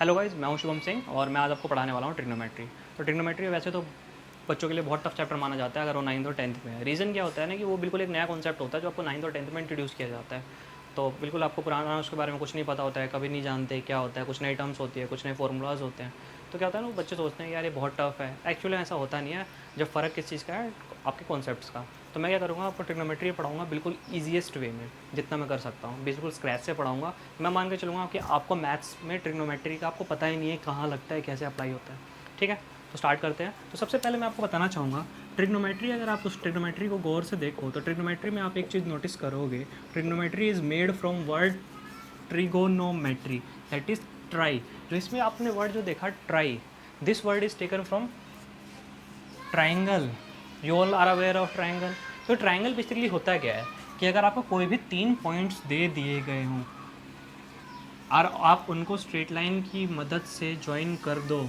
Hello guys, मैं हूं शुभम सिंह और मैं आज आपको पढ़ाने वाला हूं ट्रिग्नोमेट्री। तो ट्रिग्नोमेट्री वैसे तो बच्चों के लिए बहुत टफ चैप्टर माना जाता है अगर वो 9th और 10th में है। रीज़न क्या होता है ना कि वो बिल्कुल एक नया कॉन्सेप्ट होता है जो आपको 9th और 10th में इंट्रोड्यूस किया जाता है। तो बिल्कुल आपको पुराना उसके बारे में कुछ नहीं पता होता है, कभी नहीं जानते क्या होता है, कुछ नई टर्म्स होती है, कुछ नए फार्मूलाज होते हैं। तो क्या होता है ना, वो बच्चे सोचते हैं यार ये बहुत टफ है। एक्चुअली ऐसा होता नहीं है। जब फ़र्क किस चीज़ का है, आपके कॉन्सेप्ट्स का। तो मैं क्या करूँगा, आपको ट्रिग्नोमेट्री पढ़ाऊँगा बिल्कुल ईजीएस्ट वे में, जितना मैं कर सकता हूँ बिल्कुल स्क्रैच से पढ़ाऊँगा। मैं मान के चलूँगा कि आपको मैथ्स में ट्रिग्नोमेट्री का आपको पता ही नहीं है कहाँ लगता है, कैसे अप्लाई होता है। ठीक है, तो स्टार्ट करते हैं। तो सबसे पहले मैं आपको बताना चाहूँगा ट्रिग्नोमेट्री, अगर आप उस ट्रिग्नोमेट्री को गौर से देखो तो ट्रिग्नोमेट्री में आप एक चीज़ नोटिस करोगे। Trigonometry is made from word trigonometry, that is tri. जो इसमें आपने वर्ड जो देखा tri, this word is taken from triangle. You all are aware of triangle. तो ट्राइंगल बेसिकली होता क्या है कि अगर आपको कोई भी 3 पॉइंट्स दे दिए गए हों और आप उनको स्ट्रेट लाइन की मदद से ज्वाइन कर दो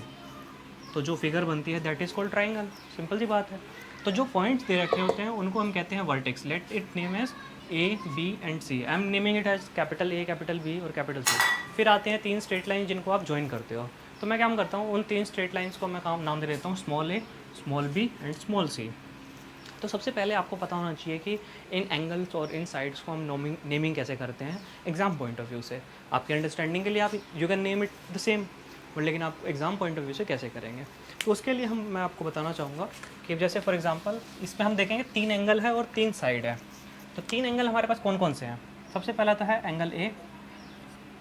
तो जो फिगर बनती है that is called triangle. Simple सी बात है। तो जो पॉइंट्स दे रखे होते हैं उनको हम कहते हैं vertex. Let it name as A B and C. I am naming it as capital A, capital B और कैपिटल सी। फिर आते हैं 3 स्ट्रेट लाइन जिनको आप ज्वाइन करते हो। तो मैं काम करता हूँ, उन 3 स्ट्रेट लाइन्स को मैं नाम दे देता हूँ small A, small B and small C. तो सबसे पहले आपको पता होना चाहिए कि इन एंगल्स और इन साइड्स को हम नेमिंग कैसे करते हैं एग्ज़ाम पॉइंट ऑफ व्यू से। आपकी अंडरस्टैंडिंग के लिए आप you can name it the same, but लेकिन आप एग्ज़ाम पॉइंट ऑफ व्यू से कैसे करेंगे। तो उसके लिए मैं आपको बताना चाहूँगा कि जैसे फॉर एग्जांपल इसमें हम देखेंगे 3 एंगल है और 3 साइड है। तो 3 एंगल हमारे पास कौन कौन से हैं। सबसे पहला तो है एंगल ए,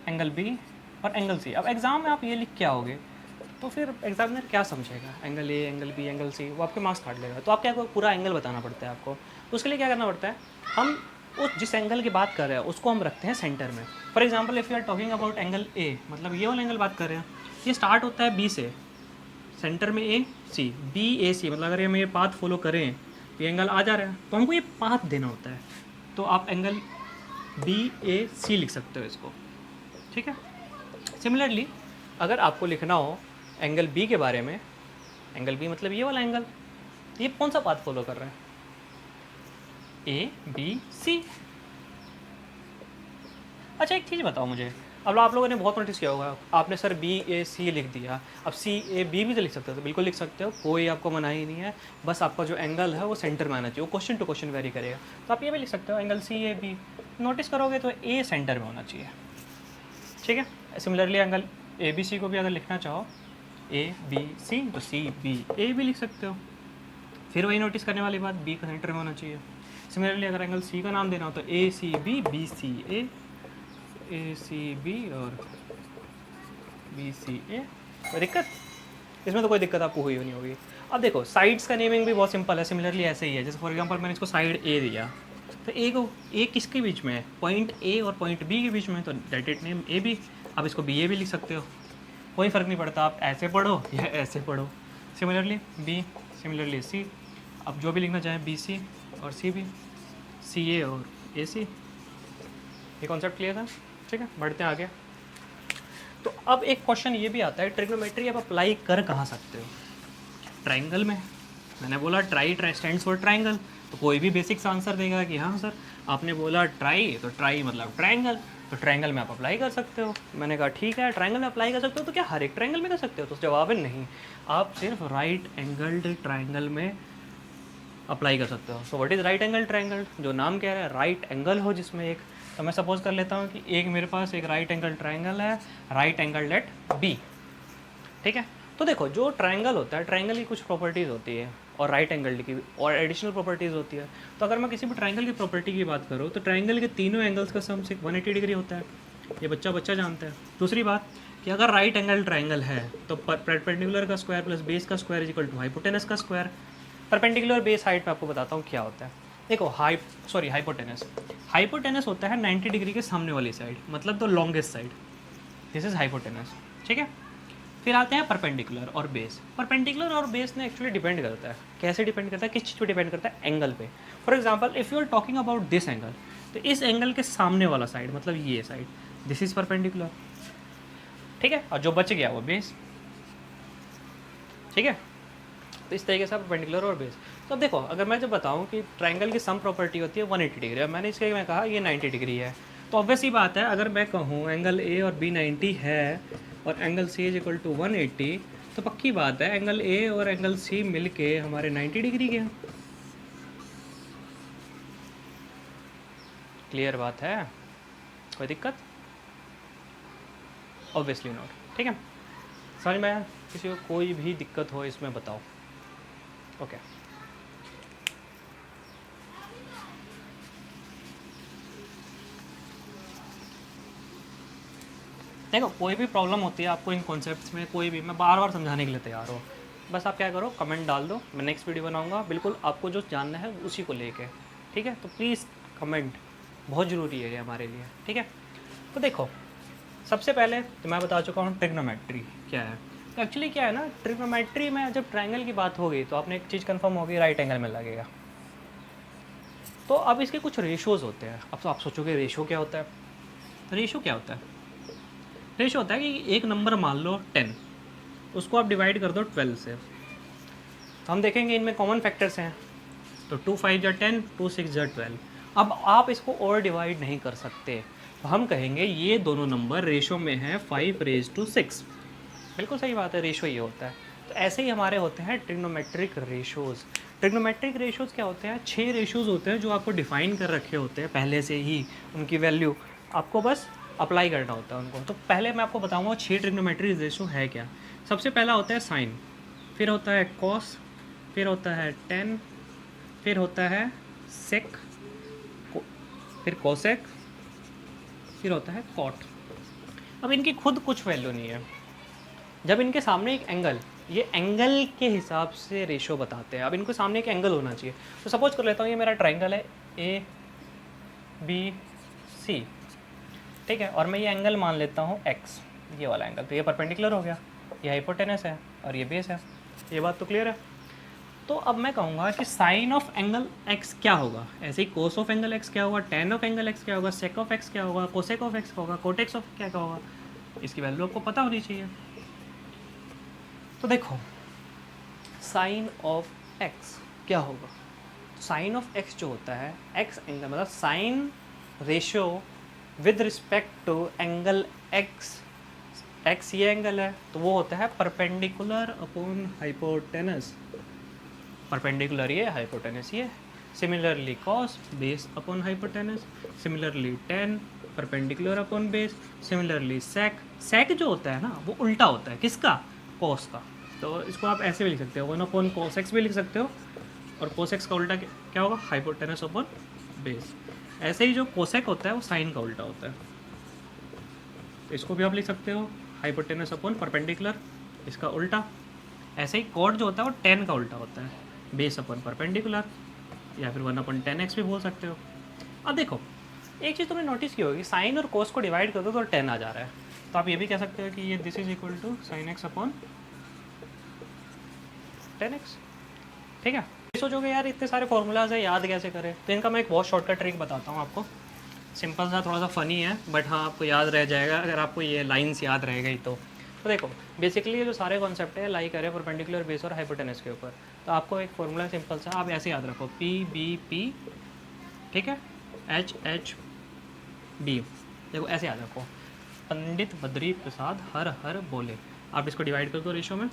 एंगल बी और एंगल सी। अब एग्ज़ाम में आप ये लिख के आओगे तो फिर एग्जामिनर क्या समझेगा, angle A, angle B, angle C, वो आपके मार्क्स काट लेगा। तो आप क्या पूरा एंगल बताना पड़ता है आपको। तो उसके लिए क्या करना पड़ता है, हम उस जिस एंगल की बात कर रहे हैं उसको हम रखते हैं सेंटर में। For example if you are talking about angle A, मतलब ये वाला एंगल बात कर रहे हैं, ये स्टार्ट होता है बी से, सेंटर में ए सी, बी ए सी, मतलब अगर हम ये पाथ फॉलो करें ये एंगल आ जा रहा है तो हमको ये पाथ देना होता है। तो आप एंगल बी ए सी लिख सकते हो इसको। ठीक है। सिमिलरली अगर आपको लिखना हो एंगल बी के बारे में, एंगल बी मतलब ये वाला एंगल, ये कौन सा पाथ फॉलो कर रहा है, ए बी सी। अच्छा एक चीज़ बताओ मुझे, अब आप लोगों ने बहुत नोटिस किया होगा, आपने सर बी ए सी लिख दिया, अब सी ए बी भी तो लिख सकते हो। तो बिल्कुल लिख सकते हो, कोई आपको मना ही नहीं है। बस आपका जो एंगल है वो सेंटर में आना चाहिए, वो क्वेश्चन टू क्वेश्चन वेरी करेगा। तो आप ये भी लिख सकते हो angle C A B, notice करोगे तो ए सेंटर में होना चाहिए। ठीक है। सिमिलरली एंगल ए बी सी को भी अगर लिखना चाहो ए बी सी तो सी बी ए भी लिख सकते हो। फिर वही नोटिस करने वाली बात, बी का सेंटर में होना चाहिए। सिमिलरली अगर एंगल सी का नाम देना हो तो ए सी बी सी ए सी बी और बी सी ए। कोई दिक्कत इसमें? तो कोई दिक्कत आपको हुई नहीं होगी। अब देखो साइड्स का नेमिंग भी बहुत सिंपल है। सिमिलरली ऐसे ही है, जैसे फॉर एग्जांपल मैंने इसको साइड ए दिया तो ए को, ए किसके बीच में है, पॉइंट ए और पॉइंट बी के बीच में, तो let it name A B. आप इसको बी ए भी लिख सकते हो, कोई फ़र्क नहीं पड़ता, आप ऐसे पढ़ो या ऐसे पढ़ो। सिमिलरली बी, सिमिलरली सी, अब जो भी लिखना चाहें बी सी और सी बी, सी ए और ए सी। ये कॉन्सेप्ट क्लियर था? ठीक है, बढ़ते हैं आगे। तो अब एक क्वेश्चन ये भी आता है, ट्रिग्नोमेट्री आप अप्लाई कर कहाँ सकते हो, ट्राइंगल में। मैंने बोला ट्राई स्टैंड्स फॉर ट्राइंगल, तो कोई भी बेसिक्स आंसर देगा कि हाँ सर आपने बोला ट्राई, तो ट्राई मतलब ट्राइंगल, तो ट्राइंगल में आप अप्लाई कर सकते हो। मैंने कहा ठीक है, ट्राइंगल में अप्लाई कर सकते हो, तो क्या हर एक ट्राइंगल में कर सकते हो? तो जवाब है नहीं, आप सिर्फ राइट एंगल्ड ट्राइंगल में अप्लाई कर सकते हो। So what is right angle triangle, जो नाम कह रहा है राइट एंगल हो जिसमें एक, तो मैं सपोज कर लेता हूँ कि एक मेरे पास एक राइट एंगल ट्राइंगल है, राइट एंगल एट बी। ठीक है। तो देखो जो ट्राइंगल होता है, ट्राइंगल की कुछ प्रॉपर्टीज़ होती है और राइट एंगल की और एडिशनल प्रॉपर्टीज़ होती है। तो अगर मैं किसी भी ट्राइंगल की प्रॉपर्टी की बात करूँ तो ट्राइंगल के तीनों एंगल्स का सम 180 डिग्री होता है, ये बच्चा जानता है। दूसरी बात कि अगर राइट एंगल ट्राइंगल है तो परपेंडिकुलर का स्क्वायर प्लस बेस का square is equal to hypotenuse का स्क्वायर। परपेंडिकुलर बेस हाइट में आपको बताता हूँ क्या होता है। देखो हाइपोटेनस, हाइपोटेनस होता है 90 डिग्री के सामने वाली साइड, मतलब the longest side, this is hypotenuse. ठीक है। फिर आते हैं परपेंडिकुलर और बेस। परपेंडिकुलर और बेस ने एक्चुअली डिपेंड करता है, कैसे डिपेंड करता है, किस चीज़ पे डिपेंड करता है, एंगल पे। For example if you are talking about this angle, तो इस एंगल के सामने वाला साइड मतलब ये साइड, दिस इज परपेंडिकुलर। ठीक है। और जो बच गया वो बेस। ठीक है। तो इस तरीके से परपेंडिकुलर और बेस। तो अब देखो अगर मैं जब बताऊँ कि ट्राइंगल की सम प्रॉपर्टी होती है 180 डिग्री, अब मैंने इसके में कहा ये 90 डिग्री है, तो ऑब्वियस ही बात है अगर मैं कहूँ एंगल ए और बी 90 है और angle C is equal to 180, तो पक्की बात है एंगल ए और एंगल सी मिल के हमारे 90 डिग्री के हैं। क्लियर बात है, कोई दिक्कत? Obviously not. ठीक है, समझ में आया? किसी को कोई भी दिक्कत हो इसमें बताओ। ओके देखो, कोई भी प्रॉब्लम होती है आपको इन कॉन्सेप्ट्स में, कोई भी, मैं बार बार समझाने के लिए तैयार हूँ। बस आप क्या करो, कमेंट डाल दो, मैं नेक्स्ट वीडियो बनाऊँगा बिल्कुल आपको जो जानना है उसी को लेके। ठीक है, तो प्लीज़ कमेंट, बहुत ज़रूरी है ये हमारे लिए। ठीक है, तो देखो सबसे पहले तो मैं बता चुका हूँ ट्रिग्नोमेट्री क्या है। तो एक्चुअली क्या है ना, ट्रिग्नोमेट्री में जब ट्रायंगल की बात होगी तो आपने एक चीज़ कंफर्म होगी, राइट एंगल में लगेगा। तो अब इसके कुछ रेशोज़ होते हैं। अब तो आप सोचोगे रेशो क्या होता है? रेशो क्या होता है? रेशो होता है कि एक नंबर मान लो 10, उसको आप डिवाइड कर दो 12 से। तो हम देखेंगे इनमें कॉमन फैक्टर्स हैं, तो 2 5 जा 10, 2 6 जा 12। अब आप इसको और डिवाइड नहीं कर सकते, तो हम कहेंगे ये दोनों नंबर रेशो में हैं 5⁻6। बिल्कुल सही बात है, रेशो ये होता है। तो ऐसे ही हमारे होते हैं ट्रिग्नोमेट्रिक रेशोज़। ट्रिग्नोमेट्रिक रेशोज़ क्या होते हैं? 6 रेशोज़ होते हैं जो आपको डिफ़ाइन कर रखे होते हैं पहले से ही, उनकी वैल्यू आपको बस अप्लाई करना होता है उनको। तो पहले मैं आपको बताऊंगा 6 ट्रिग्नोमेट्रिक रेशो है क्या। सबसे पहला होता है साइन, फिर होता है कॉस, फिर होता है टेन, फिर होता है सेक, फिर कोसेक, फिर होता है कॉट। अब इनकी खुद कुछ वैल्यू नहीं है। जब इनके सामने एक एंगल, ये एंगल के हिसाब से रेशो बताते हैं। अब इनको सामने एक एंगल होना चाहिए। तो सपोज कर लेता हूँ ये मेरा ट्रायंगल है ABC, ठीक है, और मैं ये एंगल मान लेता हूँ x, ये वाला एंगल। तो ये परपेंडिकुलर हो गया, ये हाइपोटेनस है और ये बेस है। ये बात तो क्लियर है। तो अब मैं कहूँगा कि साइन ऑफ एंगल x क्या होगा, ऐसे ही कोस ऑफ एंगल x क्या होगा, टेन ऑफ एंगल x क्या होगा, सेक ऑफ x क्या होगा, कोसेक ऑफ x क्या होगा, कोटेक्स ऑफ क्या होगा। इसकी वैल्यू आपको पता होनी चाहिए। तो देखो साइन ऑफ x क्या होगा। साइन ऑफ x जो होता है, x एंगल मतलब sine ratio with respect to angle x ये एंगल है, तो वो होता है परपेंडिकुलर अपॉन हाइपोटेनस। परपेंडिकुलर ये, हाइपोटेनस ये। Similarly cos base upon hypotenuse, similarly tan perpendicular upon base, similarly sec जो होता है ना वो उल्टा होता है किसका, कॉस का। तो इसको आप ऐसे भी लिख सकते हो, 1 अपॉन कॉस एक्स भी लिख सकते हो, और कोस एक्स का उल्टा क्या होगा, हाइपोटेनस अपॉन बेस। ऐसे ही जो कोसेक होता है वो साइन का उल्टा होता है, तो इसको भी आप लिख सकते हो हाइपोटेनस अपॉन परपेंडिकुलर, इसका उल्टा। ऐसे ही कॉट जो होता है वो टेन का उल्टा होता है, बेस अपन परपेंडिकुलर, या फिर 1 अपन 10x भी बोल सकते हो। अब देखो एक चीज़ तुमने नोटिस की होगी, साइन और कोस को डिवाइड कर दो तो 10 आ जा रहा है। तो आप ये भी कह सकते हो कि ये this is equal to sine x upon 10x। ठीक है, सोचोगे यार इतने सारे फॉर्मूलाज है, याद कैसे करें? तो इनका मैं एक बहुत शॉर्टकट ट्रिक बताता हूँ आपको। सिंपल सा, थोड़ा सा फ़नी है, बट हाँ आपको याद रह जाएगा अगर आपको ये लाइन्स याद रह गई तो। देखो बेसिकली ये जो सारे कॉन्सेप्ट है लाई करे परपेंडिकुलर बेस और हाइपोटेनस के ऊपर। तो आपको एक फॉर्मूला सिंपल सा आप ऐसे याद रखो, PBP, ठीक है, HHB। देखो ऐसे याद रखो, पंडित बद्री प्रसाद हर हर बोले। आप इसको डिवाइड कर दो रेशो में,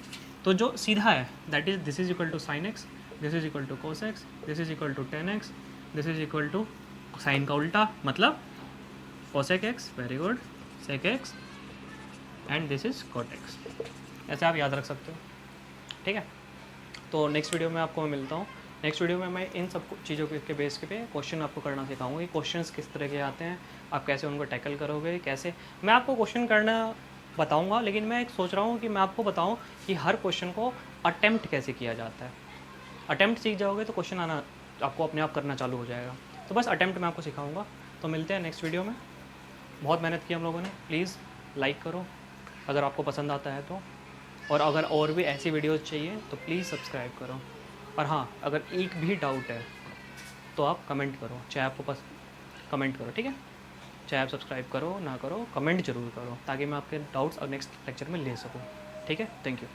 तो जो सीधा है that is this is equal to sine x, this is equal to cos x, this is equal to 10x, this is equal to sine का उल्टा मतलब cosec x, very good, sec x, and this is cot x. ऐसे आप याद रख सकते हो। ठीक है, तो नेक्स्ट वीडियो में आपको मैं मिलता हूँ। नेक्स्ट वीडियो में मैं इन सब चीज़ों के बेस के पे क्वेश्चन आपको करना सिखाऊंगा कि क्वेश्चंस किस तरह के आते हैं, आप कैसे उनको टैकल करोगे, कैसे। मैं आपको क्वेश्चन करना बताऊंगा, लेकिन मैं एक सोच रहा हूँ कि मैं आपको बताऊँ कि हर क्वेश्चन को अटैम्प्ट कैसे किया जाता है। अटैम्प्ट सीख जाओगे तो क्वेश्चन आना आपको अपने आप करना चालू हो जाएगा। तो बस अटैम्प्ट मैं आपको सिखाऊंगा। तो मिलते हैं नेक्स्ट वीडियो में। बहुत मेहनत की हम लोगों ने, प्लीज़ लाइक करो अगर आपको पसंद आता है तो, और अगर और भी ऐसी वीडियोज़ चाहिए तो प्लीज़ सब्सक्राइब करो। और हाँ, अगर एक भी डाउट है तो आप कमेंट करो, चाहे आपको कमेंट करो, ठीक है, चाहे आप सब्सक्राइब करो ना करो, कमेंट जरूर करो, ताकि मैं आपके डाउट्स नेक्स्ट लेक्चर में ले सकूँ। ठीक है, थैंक यू।